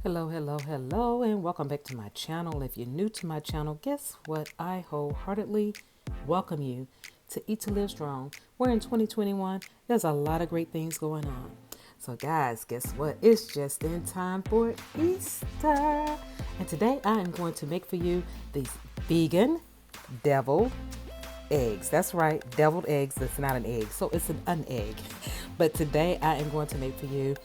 Hello, hello, hello, and welcome back to my channel. If you're new to my channel, guess what? I wholeheartedly welcome you to Eat to Live Strong, where in 2021, there's a lot of great things going on. So guys, guess what? It's just in time for Easter. And today I am going to make for you these vegan deviled eggs. That's right, deviled eggs. That's not an egg, so it's an egg. But today I am going to make for you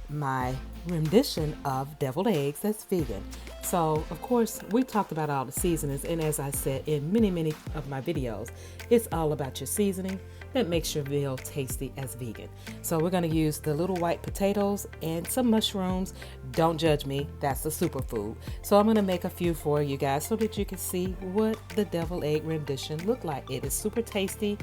my rendition of deviled eggs that's vegan. So of course we talked about all the seasonings, and as I said in many of my videos, it's all about your seasoning that makes your meal tasty as vegan. So we're going to use the little white potatoes and some mushrooms. Don't judge me, that's the superfood. So I'm going to make a few for you guys so that you can see what the deviled egg rendition look like. It is super tasty.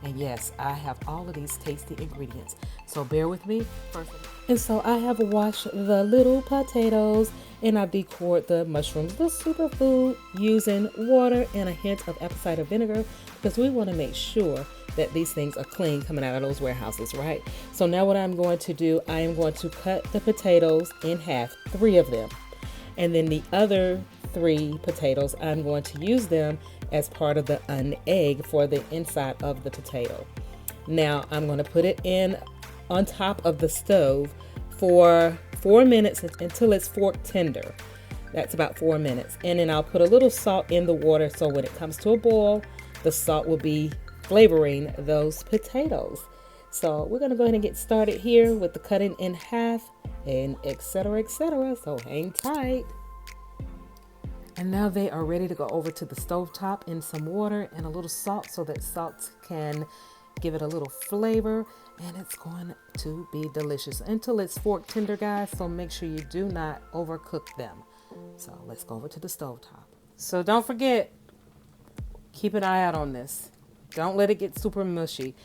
And yes, I have all of these tasty ingredients. So bear with me first. And so I have washed the little potatoes and I've decored the mushrooms, the superfood, using water and a hint of apple cider vinegar because we want to make sure that these things are clean coming out of those warehouses, right? So now what I'm going to do, I am going to cut the potatoes in half, 3 of them. And then the other 3 potatoes, I'm going to use them as part of the egg for the inside of the potato. Now I'm going to put it in on top of the stove for 4 minutes until it's fork tender. That's about 4 minutes. And then I'll put a little salt in the water so when it comes to a boil, the salt will be flavoring those potatoes. So we're going to go ahead and get started here with the cutting in half and etc. etc. So hang tight. And now they are ready to go over to the stove top in some water and a little salt so that salt can give it a little flavor, and it's going to be delicious until it's fork tender, guys. So make sure you do not overcook them. So let's go over to the stove top. So don't forget, keep an eye out on this. Don't let it get super mushy.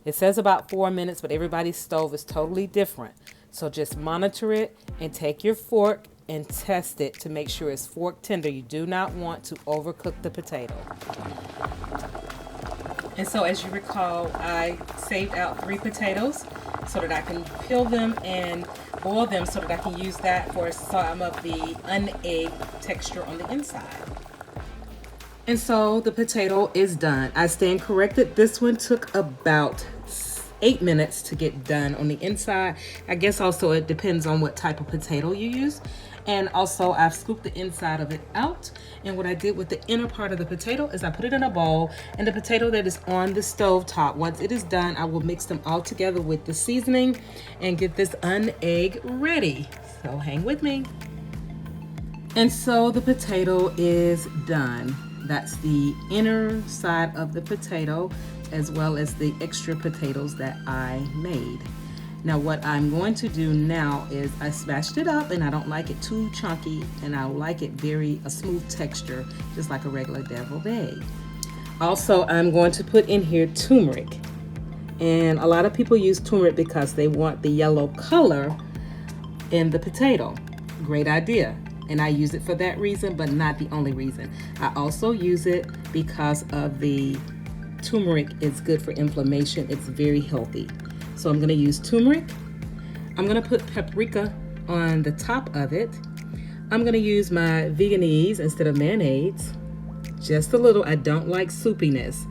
It says about 4 minutes, but everybody's stove is totally different. So just monitor it and take your fork and test it to make sure it's fork tender. You do not want to overcook the potato. And so as you recall, I saved out 3 potatoes so that I can peel them and boil them so that I can use that for some of the unegged texture on the inside. And so the potato is done. I stand corrected. This one took about 8 minutes to get done on the inside. I guess also it depends on what type of potato you use. And also I've scooped the inside of it out. And what I did with the inner part of the potato is I put it in a bowl, and the potato that is on the stove top, once it is done, I will mix them all together with the seasoning and get this egg ready. So hang with me. And so the potato is done. That's the inner side of the potato, as well as the extra potatoes that I made. Now what I'm going to do now is I smashed it up, and I don't like it too chunky, and I like it a smooth texture, just like a regular deviled egg. Also, I'm going to put in here turmeric. And a lot of people use turmeric because they want the yellow color in the potato. Great idea. And I use it for that reason, but not the only reason. I also use it because of the turmeric is good for inflammation. It's very healthy. So I'm going to use turmeric. I'm going to put paprika on the top of it. I'm going to use my Vegenaise instead of mayonnaise. Just a little. I don't like soupiness.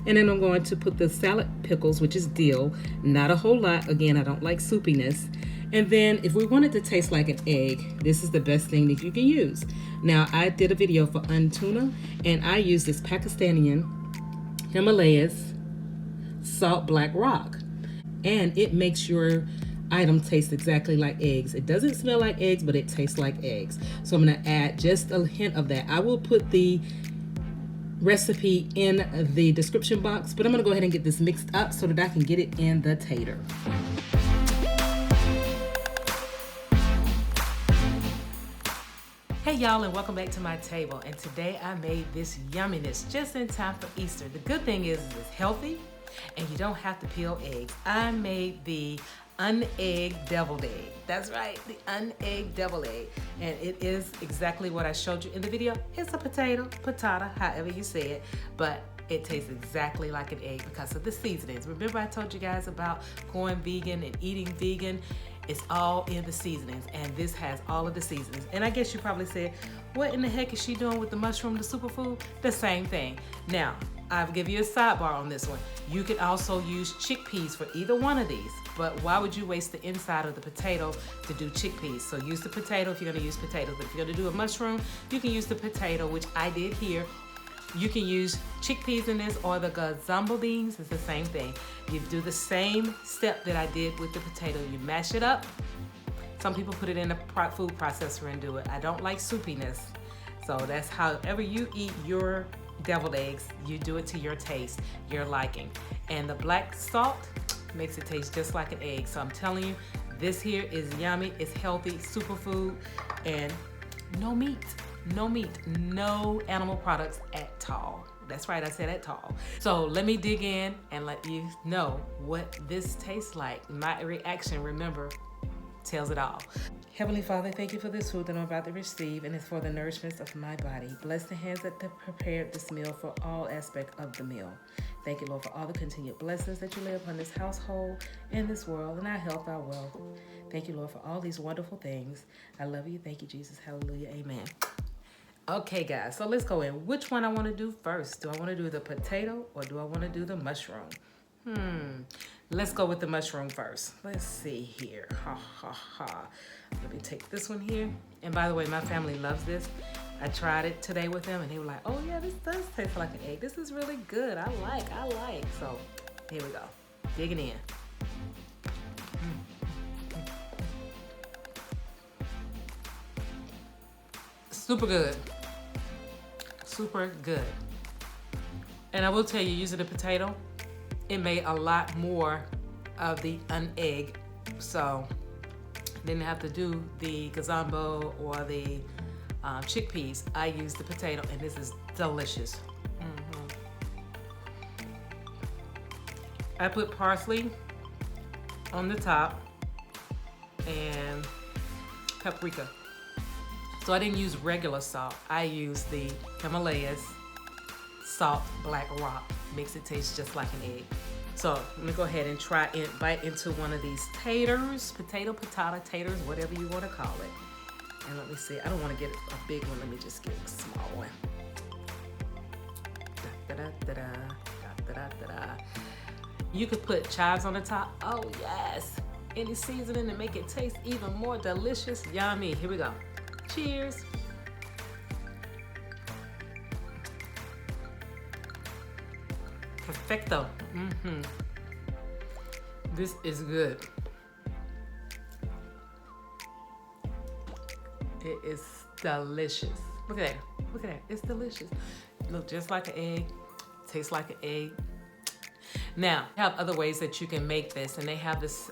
And then I'm going to put the salad pickles, which is dill. Not a whole lot. Again, I don't like soupiness. And then if we want it to taste like an egg, this is the best thing that you can use. Now, I did a video for tuna, and I use this Pakistani Himalayan Salt Black Rock. And it makes your item taste exactly like eggs. It doesn't smell like eggs, but it tastes like eggs. So I'm going to add just a hint of that. I will put the recipe in the description box, but I'm going to go ahead and get this mixed up so that I can get it in the tater. Hey y'all, and welcome back to my table. And today I made this yumminess just in time for Easter. The good thing is it's healthy and you don't have to peel eggs. I made the unegged deviled egg. That's right, the unegged deviled egg. And it is exactly what I showed you in the video. It's a potato, patata, however you say it, but it tastes exactly like an egg because of the seasonings. Remember I told you guys about going vegan and eating vegan? It's all in the seasonings, and this has all of the seasonings. And I guess you probably said, what in the heck is she doing with the mushroom, the superfood? The same thing. Now, I'll give you a sidebar on this one. You can also use chickpeas for either one of these, but why would you waste the inside of the potato to do chickpeas? So use the potato if you're gonna use potatoes, but if you're gonna do a mushroom, you can use the potato, which I did here. You can use chickpeas in this or the gazumbo beans. It's the same thing. You do the same step that I did with the potato. You mash it up. Some people put it in a food processor and do it. I don't like soupiness. So that's however you eat your deviled eggs, you do it to your taste, your liking. And the black salt makes it taste just like an egg. So I'm telling you, this here is yummy, it's healthy, superfood, and no meat. No meat, no animal products at all. That's right, I said at all. So let me dig in and let you know what this tastes like. My reaction, remember, tells it all. Heavenly Father, thank you for this food that I'm about to receive, and it's for the nourishment of my body. Bless the hands that prepared this meal for all aspects of the meal. Thank you, Lord, for all the continued blessings that you lay upon this household and this world, and our health, our wealth. Thank you, Lord, for all these wonderful things. I love you. Thank you, Jesus. Hallelujah. Amen. Okay, guys, so let's go in. Which one I want to do first? Do I want to do the potato or do I want to do the mushroom? Let's go with the mushroom first. Let's see here. Ha, ha, ha. Let me take this one here. And by the way, my family loves this. I tried it today with them and they were like, oh yeah, this does taste like an egg. This is really good. I like. So here we go. Digging in. Super good. Super good. And I will tell you, using the potato, it made a lot more of the egg. So didn't have to do the gazumbo or the chickpeas. I used the potato and this is delicious. I put parsley on the top and paprika. So I didn't use regular salt. I used the Himalayan Salt Black Rock. Makes it taste just like an egg. So let me go ahead and try and bite into one of these taters, potato, patata, taters, whatever you want to call it. And let me see. I don't want to get a big one. Let me just get a small one. You could put chives on the top. Oh yes. Any seasoning to make it taste even more delicious. Yummy. Here we go. Cheers. Perfecto. This is good. It is delicious. Look at that. Look at that. It's delicious. Look just like an egg. Tastes like an egg. Now, you have other ways that you can make this, and they have this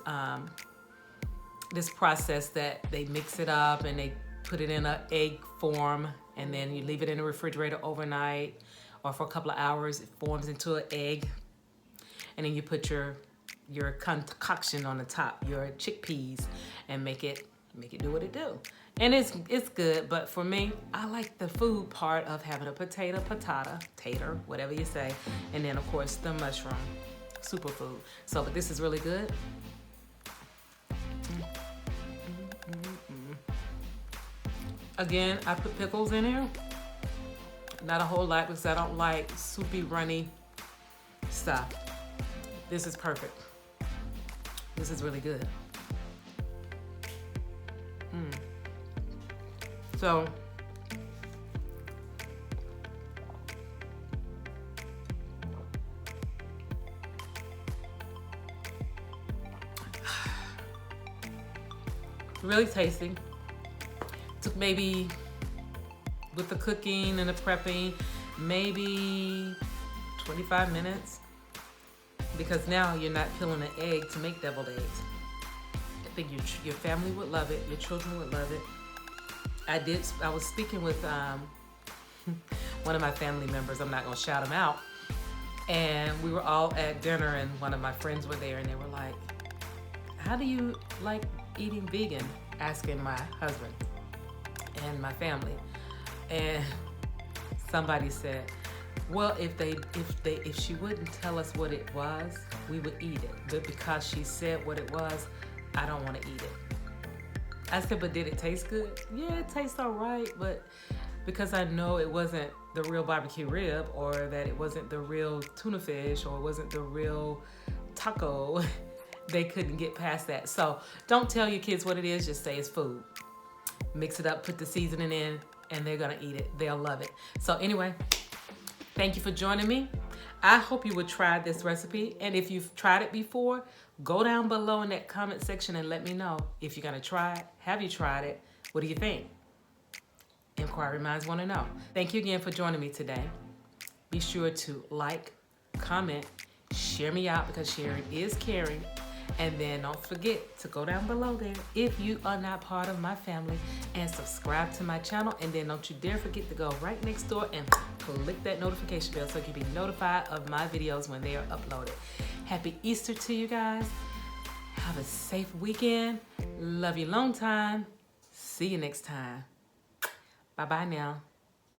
this process that they mix it up and they put it in an egg form, and then you leave it in the refrigerator overnight or for a couple of hours. It forms into an egg, and then you put your concoction on the top, your chickpeas, and make it do what it do. And it's good, but for me, I like the food part of having a potato, patata, tater, whatever you say, and then of course the mushroom, superfood. So, but this is really good. Again, I put pickles in here. Not a whole lot because I don't like soupy, runny stuff. This is perfect. This is really good. So, really tasty. Took maybe, with the cooking and the prepping, maybe 25 minutes. Because now you're not peeling an egg to make deviled eggs. I think your family would love it. Your children would love it. I was speaking with one of my family members. I'm not gonna shout him out. And we were all at dinner and one of my friends were there and they were like, how do you like eating vegan? Asking my husband and my family. And somebody said, well, if she wouldn't tell us what it was, we would eat it. But because she said what it was, I don't want to eat it. I said, but did it taste good? Yeah, it tastes all right, but because I know it wasn't the real barbecue rib, or that it wasn't the real tuna fish, or it wasn't the real taco, they couldn't get past that. So don't tell your kids what it is, just say it's food. Mix it up, put the seasoning in, and they're gonna eat it. They'll love it. So anyway, thank you for joining me. I hope you would try this recipe, and if you've tried it before, go down below in that comment section and let me know if you're gonna try it. Have you tried it? What do you think? Inquiry minds want to know. Thank you again for joining me today. Be sure to like, comment, share me out, because sharing is caring. And then don't forget to go down below there if you are not part of my family, and subscribe to my channel. And then don't you dare forget to go right next door and click that notification bell so you can be notified of my videos when they are uploaded. Happy Easter to you guys. Have a safe weekend. Love you long time. See you next time. Bye-bye now.